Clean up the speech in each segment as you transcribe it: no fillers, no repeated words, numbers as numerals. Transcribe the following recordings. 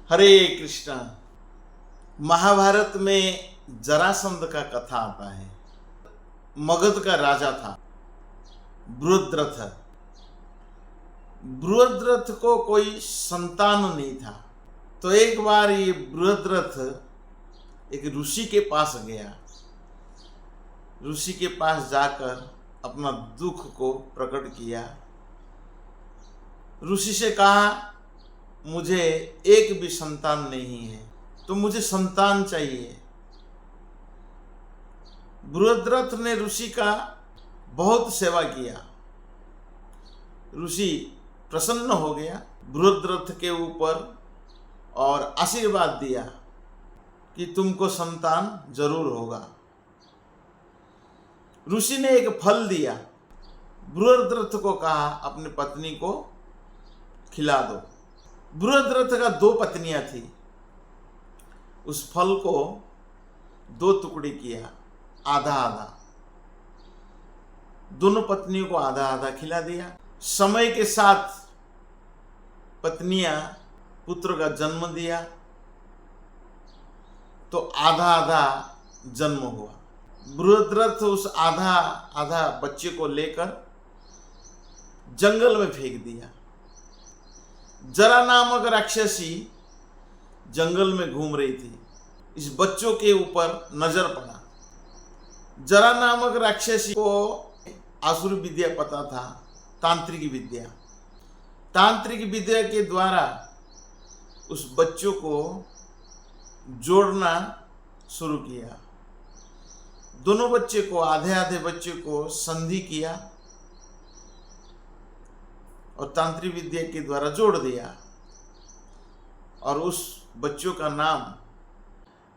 हरे कृष्णा। महाभारत में जरासंध का कथा आता है। मगध का राजा था बृहद्रथ। बृहद्रथ को कोई संतान नहीं था। तो एक बार ये बृहद्रथ एक ऋषि के पास गया। ऋषि के पास जाकर अपना दुख को प्रकट किया। ऋषि से कहा, मुझे एक भी संतान नहीं है, तो मुझे संतान चाहिए। बृहद्रथ ने ऋषि का बहुत सेवा किया। ऋषि प्रसन्न हो गया बृहद्रथ के ऊपर और आशीर्वाद दिया कि तुमको संतान जरूर होगा। ऋषि ने एक फल दिया। बृहद्रथ को कहा, अपनी पत्नी को खिला दो। बृहद्रथ का 2 पत्नियां थी। उस फल को 2 टुकड़े किया, आधा आधा। दोनों पत्नियों को आधा आधा खिला दिया। समय के साथ पत्नियां पुत्र का जन्म दिया, तो आधा आधा जन्म हुआ। बृहद्रथ उस आधा आधा बच्चे को लेकर जंगल में फेंक दिया। जरा नामक राक्षसी जंगल में घूम रही थी। इस बच्चों के ऊपर नजर पड़ा। जरा नामक राक्षसी को आसुरी विद्या पता था, तांत्रिक विद्या। तांत्रिक विद्या के द्वारा उस बच्चों को जोड़ना शुरू किया। दोनों बच्चे को, आधे आधे बच्चे को संधि किया और तांत्रिक विद्या के द्वारा जोड़ दिया। और उस बच्चों का नाम,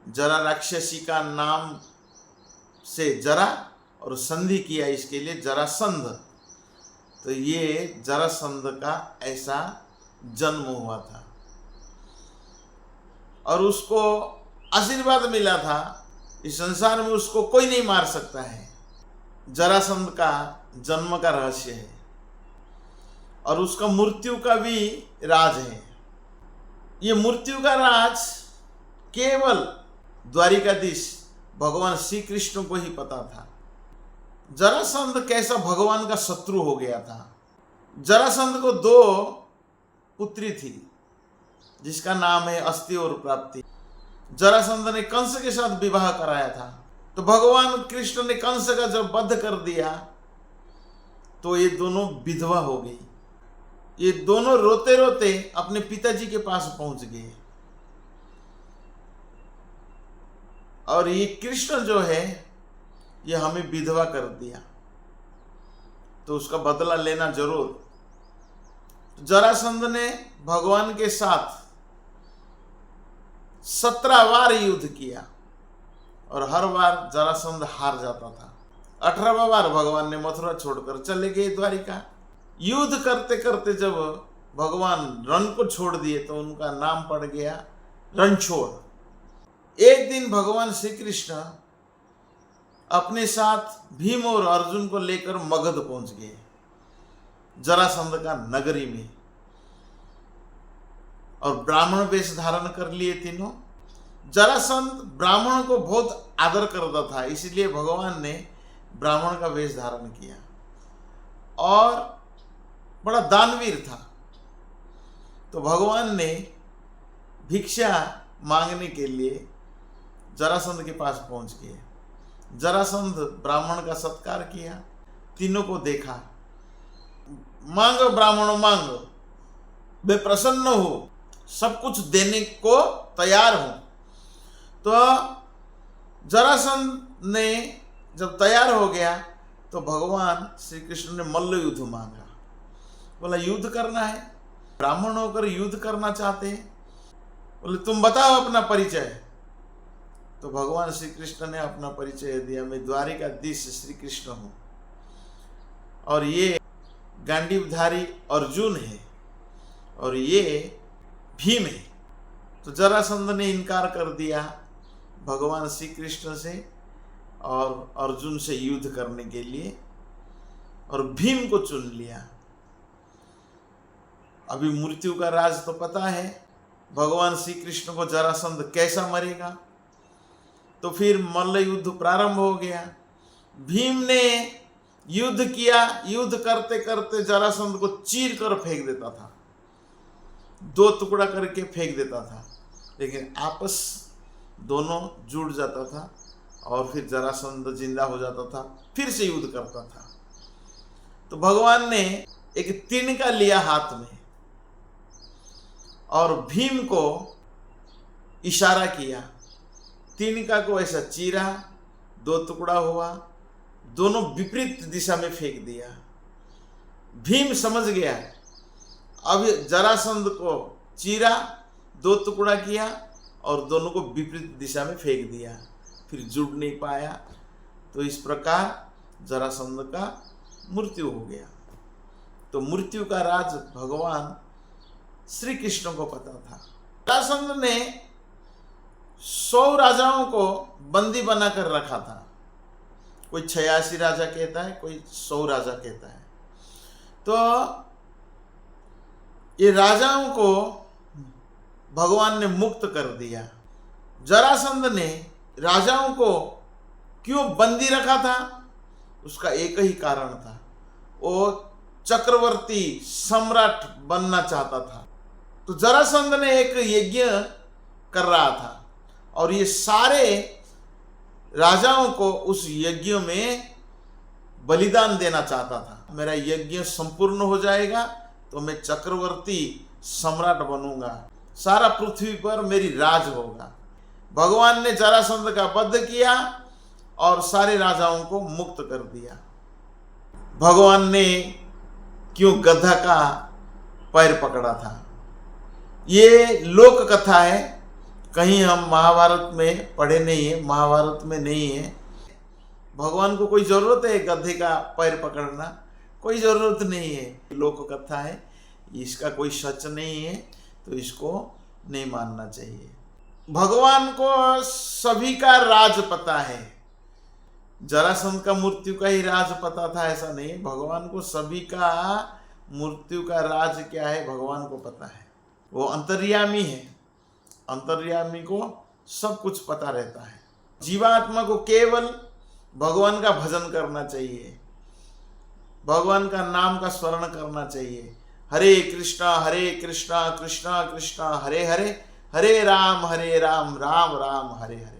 जरा राक्षसी का नाम से जरा और संधि किया, इसके लिए जरासंध। तो ये जरासंध का ऐसा जन्म हुआ था। और उसको आशीर्वाद मिला था, इस संसार में उसको कोई नहीं मार सकता है। जरासंध का जन्म का रहस्य है और उसका मृत्यु का भी राज है। ये मृत्यु का राज केवल द्वारिकाधीश भगवान श्री कृष्ण को ही पता था। जरासंध कैसा भगवान का शत्रु हो गया था। जरासंध को 2 पुत्री थी, जिसका नाम है अस्ति और प्राप्ति। जरासंध ने कंस के साथ विवाह कराया था। तो भगवान कृष्ण ने कंस का जब वध कर दिया, तो ये दोनों विधवा हो गई। ये दोनों रोते रोते अपने पिताजी के पास पहुंच गए। और ये कृष्ण जो है, ये हमें विधवा कर दिया, तो उसका बदला लेना जरूर। जरासंध ने भगवान के साथ 17 बार युद्ध किया और हर बार जरासंध हार जाता था। 18वां बार भगवान ने मथुरा छोड़कर चले गए द्वारिका। युद्ध करते करते जब भगवान रण को छोड़ दिए, तो उनका नाम पड़ गया रणछोड़। एक दिन भगवान श्री कृष्ण अपने साथ भीम और अर्जुन को लेकर मगध पहुंच गए, जरासंध का नगरी में। और ब्राह्मण वेश धारण कर लिए तीनों। जरासंध ब्राह्मण को बहुत आदर करता था, इसलिए भगवान ने ब्राह्मण का वेश धारण किया। और बड़ा दानवीर था, तो भगवान ने भिक्षा मांगने के लिए जरासंध के पास पहुंच गए। जरासंध ब्राह्मण का सत्कार किया, तीनों को देखा। मांगो ब्राह्मणों मांगो, मैं प्रसन्न हूं, सब कुछ देने को तैयार हूं। तो जरासंध ने जब तैयार हो गया, तो भगवान श्री कृष्ण ने मल्ल युद्ध मांगा। बोला, युद्ध करना है? ब्राह्मण होकर युद्ध करना चाहते हैं? बोले, तुम बताओ अपना परिचय। तो भगवान श्री कृष्ण ने अपना परिचय दिया, मैं द्वारिकाधीश श्री कृष्ण हूं और ये गांडीवधारी अर्जुन है और ये भीम है। तो जरासंध ने इनकार कर दिया भगवान श्री कृष्ण से और अर्जुन से युद्ध करने के लिए, और भीम को चुन लिया। अभी मृत्यु का राज तो पता है, भगवान श्री कृष्ण को जरासंध कैसा मरेगा। तो फिर मल्ल युद्ध प्रारंभ हो गया। भीम ने युद्ध किया, युद्ध करते करते जरासंध को चीर कर फेंक देता था, 2 टुकड़ा करके फेंक देता था, लेकिन आपस दोनों जुड़ जाता था और फिर जरासंध जिंदा हो जाता था, फिर से युद्ध करता था। तो भगवान ने एक तिनका लिया हाथ में और भीम को इशारा किया, तिनका को ऐसा चीरा, 2 टुकड़ा हुआ, दोनों विपरीत दिशा में फेंक दिया। भीम समझ गया, अब जरासंध को चीरा, 2 टुकड़ा किया और दोनों को विपरीत दिशा में फेंक दिया, फिर जुड़ नहीं पाया। तो इस प्रकार जरासंध का मृत्यु हो गया। तो मृत्यु का राज भगवान श्री कृष्ण को पता था। जरासंध ने 100 राजाओं को बंदी बनाकर रखा था। कोई 86 राजा कहता है, कोई 100 राजा कहता है। तो ये राजाओं को भगवान ने मुक्त कर दिया। जरासंध ने राजाओं को क्यों बंदी रखा था, उसका एक ही कारण था, वो चक्रवर्ती सम्राट बनना चाहता था। तो जरासंध ने एक यज्ञ कर रहा था और ये सारे राजाओं को उस यज्ञ में बलिदान देना चाहता था। मेरा यज्ञ संपूर्ण हो जाएगा तो मैं चक्रवर्ती सम्राट बनूंगा, सारा पृथ्वी पर मेरी राज होगा। भगवान ने जरासंध का वध किया और सारे राजाओं को मुक्त कर दिया। भगवान ने क्यों गधा का पैर पकड़ा था, ये लोक कथा है, कहीं हम महाभारत में पढ़े नहीं है, महाभारत में नहीं है। भगवान को कोई जरूरत है गधे का पैर पकड़ना, कोई जरूरत नहीं है, लोक कथा है, इसका कोई सच नहीं है, तो इसको नहीं मानना चाहिए। भगवान को सभी का राज पता है, जरासंध का मृत्यु का ही राज पता था ऐसा नहीं, भगवान को सभी का मृत्यु का राज क्या है भगवान को पता है। वो अंतर्यामी है, अंतर्यामी को सब कुछ पता रहता है। जीवात्मा को केवल भगवान का भजन करना चाहिए, भगवान का नाम का स्मरण करना चाहिए। हरे कृष्णा कृष्णा कृष्णा हरे हरे, हरे राम राम राम हरे हरे।